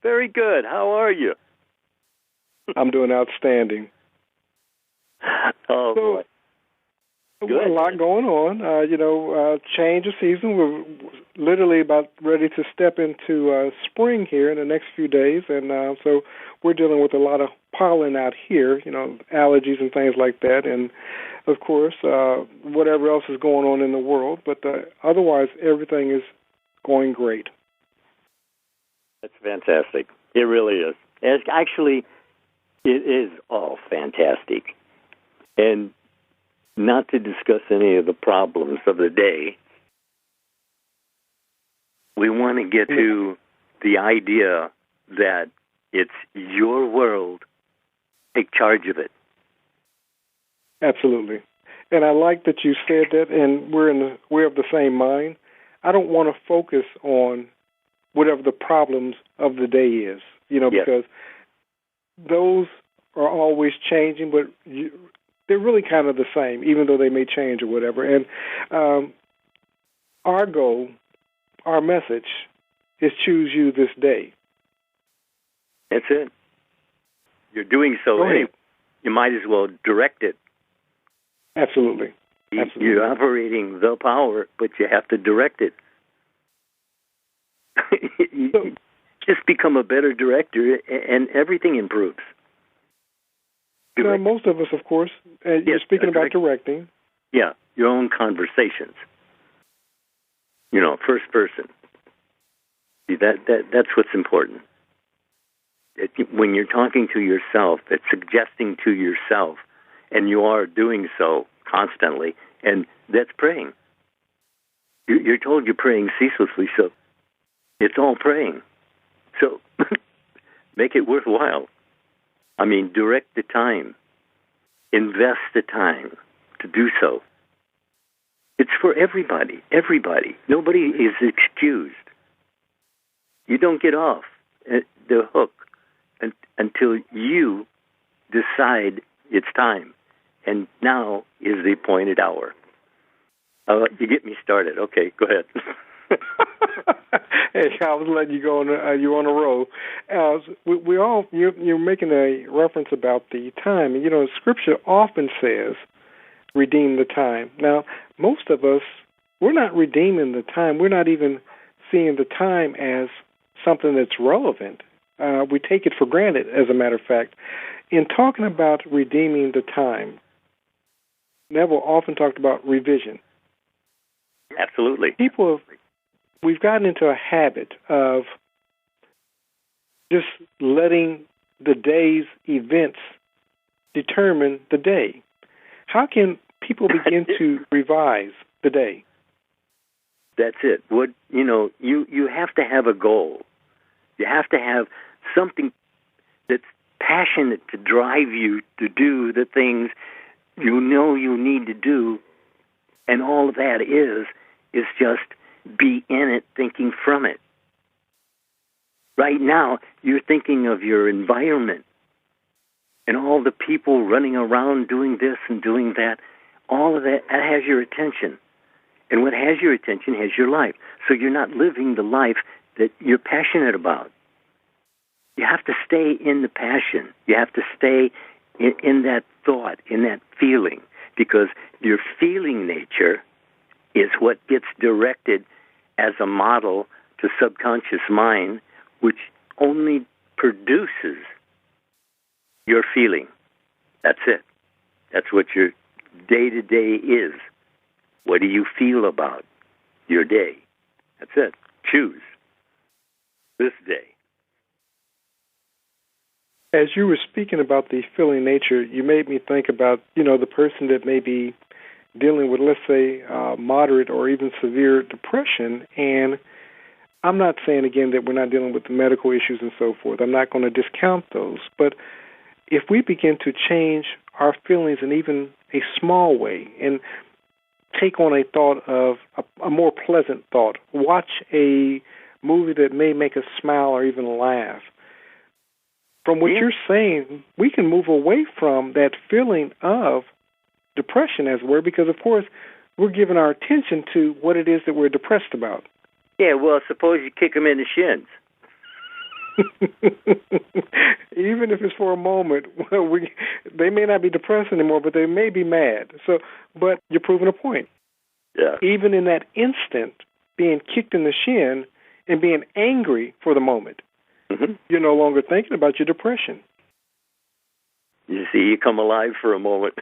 Very good. How are you? I'm doing outstanding. Oh, boy. Good. A lot going on. Change of season. We're literally about ready to step into spring here in the next few days, and so we're dealing with a lot of pollen out here, allergies and things like that, and, of course, whatever else is going on in the world. But otherwise, everything is going great. That's fantastic. It really is. Actually, it is all fantastic. And not to discuss any of the problems of the day, we want to get to the idea that it's your world. Take charge of it. Absolutely. And I like that you said that, and we're of the same mind. I don't want to focus on whatever the problems of the day is, Yes. because those are always changing, but they're really kind of the same, even though they may change or whatever. And our goal, our message, is choose you this day. That's it. You're doing so anyway. You might as well direct it. Absolutely. You're operating the power, but you have to direct it. You just become a better director, and everything improves. Most of us, of course, you're speaking about directing. Yeah, your own conversations. First person. See, that's what's important. When you're talking to yourself, it's suggesting to yourself, and you are doing so constantly, and that's praying. You're told you're praying ceaselessly, so it's all praying. So make it worthwhile. Direct the time. Invest the time to do so. It's for everybody. Everybody. Nobody is excused. You don't get off the hook until you decide it's time. And now is the appointed hour. You get me started. Okay, go ahead. Hey, I was letting you go on. You're on a roll. You're making a reference about the time. And, Scripture often says, redeem the time. Now, most of us, we're not redeeming the time. We're not even seeing the time as something that's relevant. We take it for granted, as a matter of fact. In talking about redeeming the time, Neville often talked about revision. Absolutely. We've gotten into a habit of just letting the day's events determine the day. How can people begin to revise the day? That's it. You have to have a goal. You have to have something that's passionate to drive you to do the things you need to do, and all of that is just be in it, thinking from it. Right now, you're thinking of your environment and all the people running around doing this and doing that. All of that has your attention. And what has your attention has your life. So you're not living the life that you're passionate about. You have to stay in the passion. You have to stay in that thought, in that feeling, because your feeling nature is what gets directed as a model to subconscious mind, which only produces your feeling. That's it. That's what your day-to-day is. What do you feel about your day? That's it. Choose this day. As you were speaking about the feeling nature, you made me think about, the person that may be dealing with, let's say, moderate or even severe depression. And I'm not saying, again, that we're not dealing with the medical issues and so forth. I'm not going to discount those. But if we begin to change our feelings in even a small way and take on a thought of a more pleasant thought, watch a movie that may make us smile or even laugh, from what you're saying, we can move away from that feeling of depression, as it were, because, of course, we're giving our attention to what it is that we're depressed about. Yeah, well, suppose you kick them in the shins. Even if it's for a moment, well, they may not be depressed anymore, but they may be mad. So, but you're proving a point. Yeah. Even in that instant, being kicked in the shin and being angry for the moment, you're no longer thinking about your depression. You see, you come alive for a moment.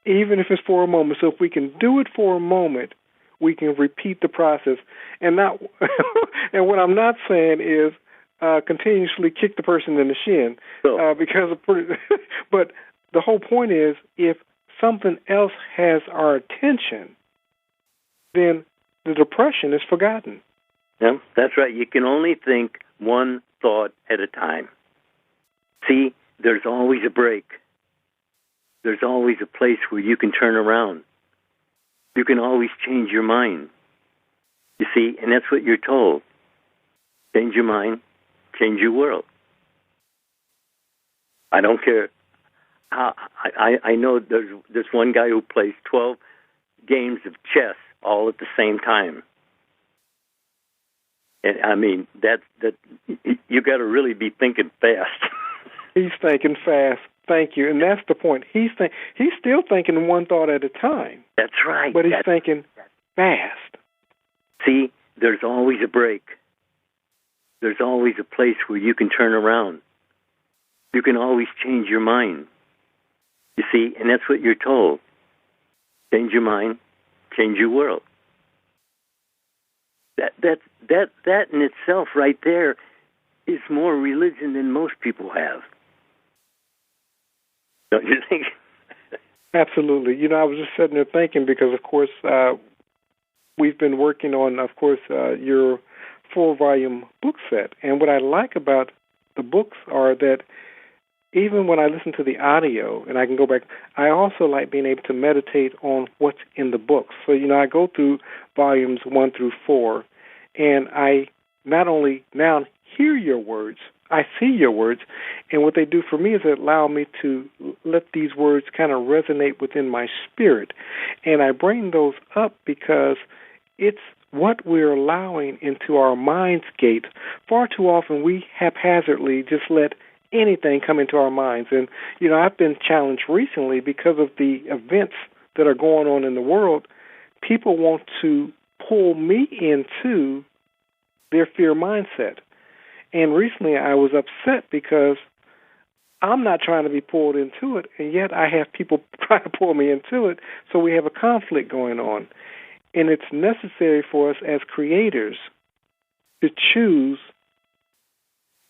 Even if it's for a moment. So if we can do it for a moment, we can repeat the process. And not, and what I'm not saying is continuously kick the person in the shin, because but the whole point is, if something else has our attention, then the depression is forgotten. Yeah, that's right. You can only think one thought at a time. See, there's always a break. There's always a place where you can turn around. You can always change your mind. You see, and that's what you're told. Change your mind, change your world. I don't care how. I know there's this one guy who plays 12 games of chess all at the same time. And I mean, that you got to really be thinking fast. He's thinking fast. Thank you. And that's the point. He's still thinking one thought at a time. That's right. But he's thinking fast. See, there's always a break. There's always a place where you can turn around. You can always change your mind. You see, and that's what you're told. Change your mind, change your world. That in itself right there is more religion than most people have. Don't you think? Absolutely. You know, I was just sitting there thinking because, of course, we've been working on, of course, your 4-volume book set. And what I like about the books are that even when I listen to the audio, and I can go back, I also like being able to meditate on what's in the books. So, you know, I go through volumes 1 through 4, and I not only now hear your words, I see your words, and what they do for me is they allow me to let these words kind of resonate within my spirit. And I bring those up because it's what we're allowing into our mind's gate. Far too often we haphazardly just let anything come into our minds. And, you know, I've been challenged recently because of the events that are going on in the world. People want to pull me into their fear mindset. And recently I was upset because I'm not trying to be pulled into it, and yet I have people trying to pull me into it, so we have a conflict going on. And it's necessary for us as creators to choose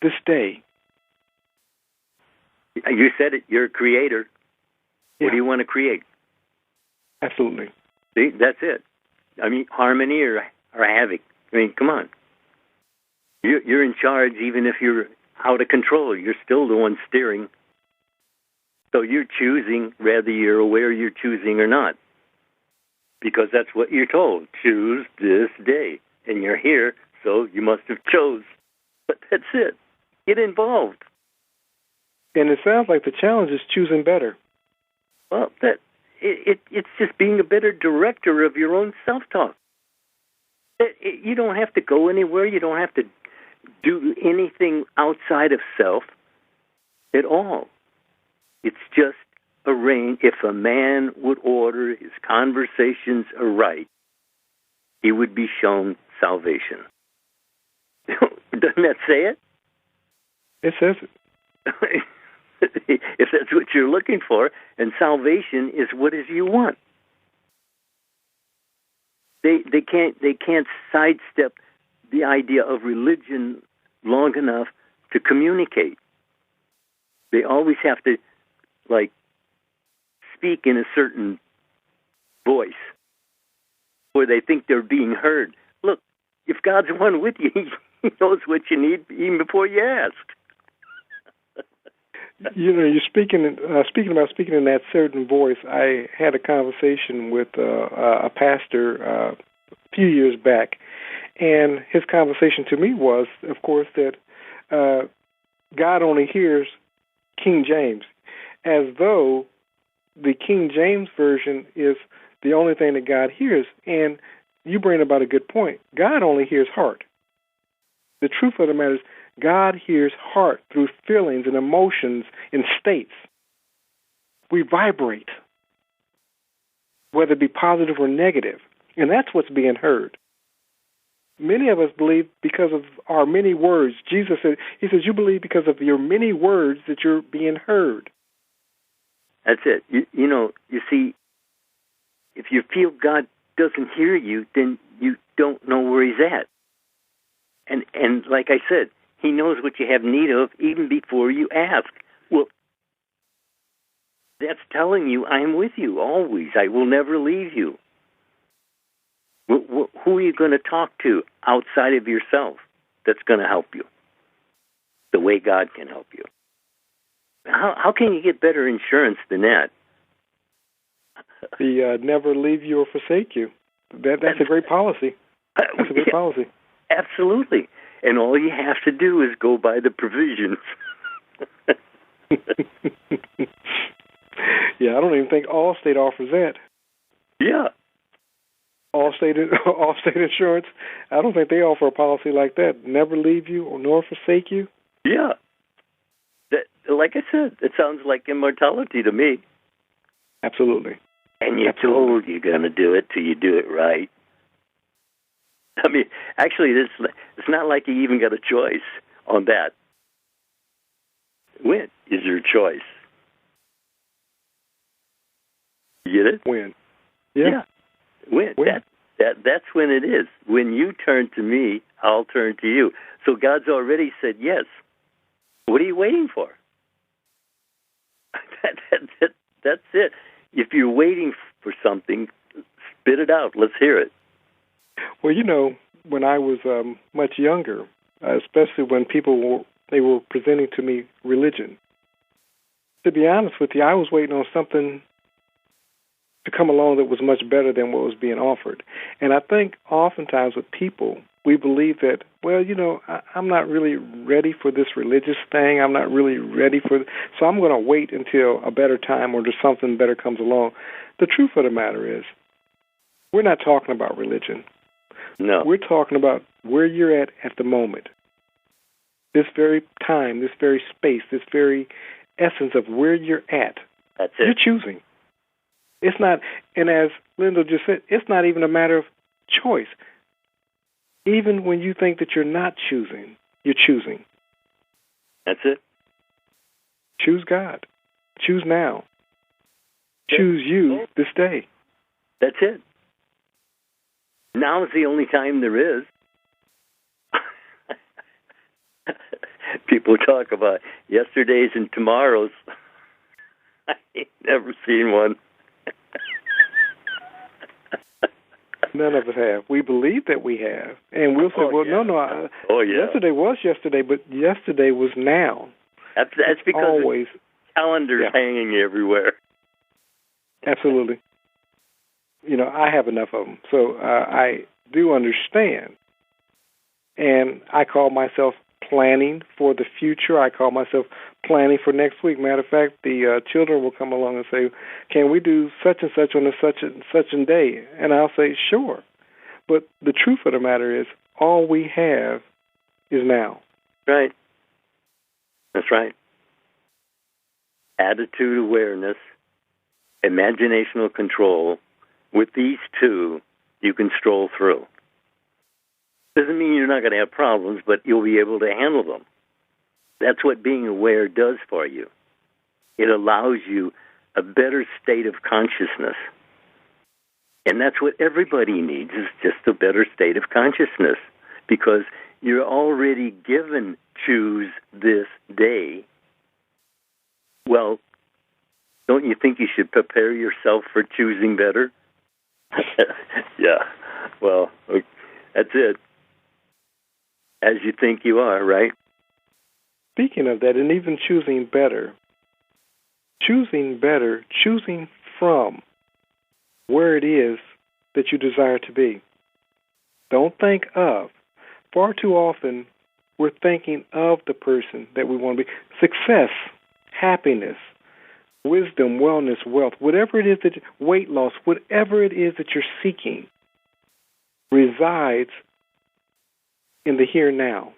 this day. You said it, you're a creator. Yeah. What do you want to create? Absolutely. See, that's it. I mean, harmony or havoc. I mean, come on. You're in charge even if you're out of control. You're still the one steering. So you're choosing whether you're aware you're choosing or not. Because that's what you're told. Choose this day. And you're here, so you must have chose. But that's it. Get involved. And it sounds like the challenge is choosing better. Well, it's just being a better director of your own self-talk. You don't have to go anywhere. You don't have to do anything outside of self at all. It's just if a man would order his conversations aright, he would be shown salvation. Doesn't that say it? It says it. If that's what you're looking for, and salvation is what is you want. They can't sidestep the idea of religion long enough to communicate. They always have to, speak in a certain voice where they think they're being heard. Look, if God's one with you, He knows what you need even before you ask. You know, you're speaking about speaking in that certain voice. I had a conversation with a pastor a few years back, and his conversation to me was, of course, that God only hears King James, as though the King James Version is the only thing that God hears. And you bring about a good point. God only hears heart. The truth of the matter is God hears heart through feelings and emotions and states. We vibrate, whether it be positive or negative, and that's what's being heard. Many of us believe because of our many words. Jesus said, he says, you believe because of your many words that you're being heard. That's it. You see, if you feel God doesn't hear you, then you don't know where he's at. And like I said, he knows what you have need of even before you ask. Well, that's telling you, I'm with you always. I will never leave you. Who are you going to talk to outside of yourself that's going to help you the way God can help you? How can you get better insurance than that? The never leave you or forsake you. That's a great policy. That's a great policy. Absolutely. And all you have to do is go by the provisions. Yeah, I don't even think Allstate offers that. Yeah. Allstate Insurance, I don't think they offer a policy like that. Never leave you or nor forsake you. Yeah. Like I said, it sounds like immortality to me. Absolutely. And you're told you're going to do it till you do it right. I mean, actually, it's not like you even got a choice on that. When is your choice? You get it? When? Yeah. When? That's when it is. When you turn to me, I'll turn to you. So God's already said yes. What are you waiting for? That's it. If you're waiting for something, spit it out. Let's hear it. Well, when I was much younger, especially when people were presenting to me religion, to be honest with you, I was waiting on something to come along that was much better than what was being offered. And I think oftentimes with people, we believe that, well, I'm not really ready for this religious thing. I'm not really ready so I'm going to wait until a better time or something better comes along. The truth of the matter is, we're not talking about religion. No. We're talking about where you're at the moment. This very time, this very space, this very essence of where you're at. That's it. You're choosing. It's not, and as Lindell just said, it's not even a matter of choice. Even when you think that you're not choosing, you're choosing. That's it. Choose God. Choose now. Choose you this day. That's it. Now is the only time there is. People talk about yesterdays and tomorrows. I ain't never seen one. None of us have. We believe that we have. And we'll say, yesterday was yesterday, but yesterday was now. That's because always calendars hanging everywhere. Absolutely. I have enough of them. So I do understand. And I call myself planning for the future. I call myself planning for next week. Matter of fact, the children will come along and say, can we do such and such on a such and such a day? And I'll say, sure. But the truth of the matter is, all we have is now. Right. That's right. Attitude awareness, imaginational control. With these two, you can stroll through. Doesn't mean you're not going to have problems, but you'll be able to handle them. That's what being aware does for you. It allows you a better state of consciousness. And that's what everybody needs, is just a better state of consciousness, because you're already given choose this day. Well, don't you think you should prepare yourself for choosing better? Yeah. Well, that's it. As you think you are, right? Speaking of that, and even choosing better, choosing from where it is that you desire to be. Don't think of. Far too often, we're thinking of the person that we want to be. Success, happiness, wisdom, wellness, wealth, whatever it is weight loss, whatever it is that you're seeking, resides in the here and now.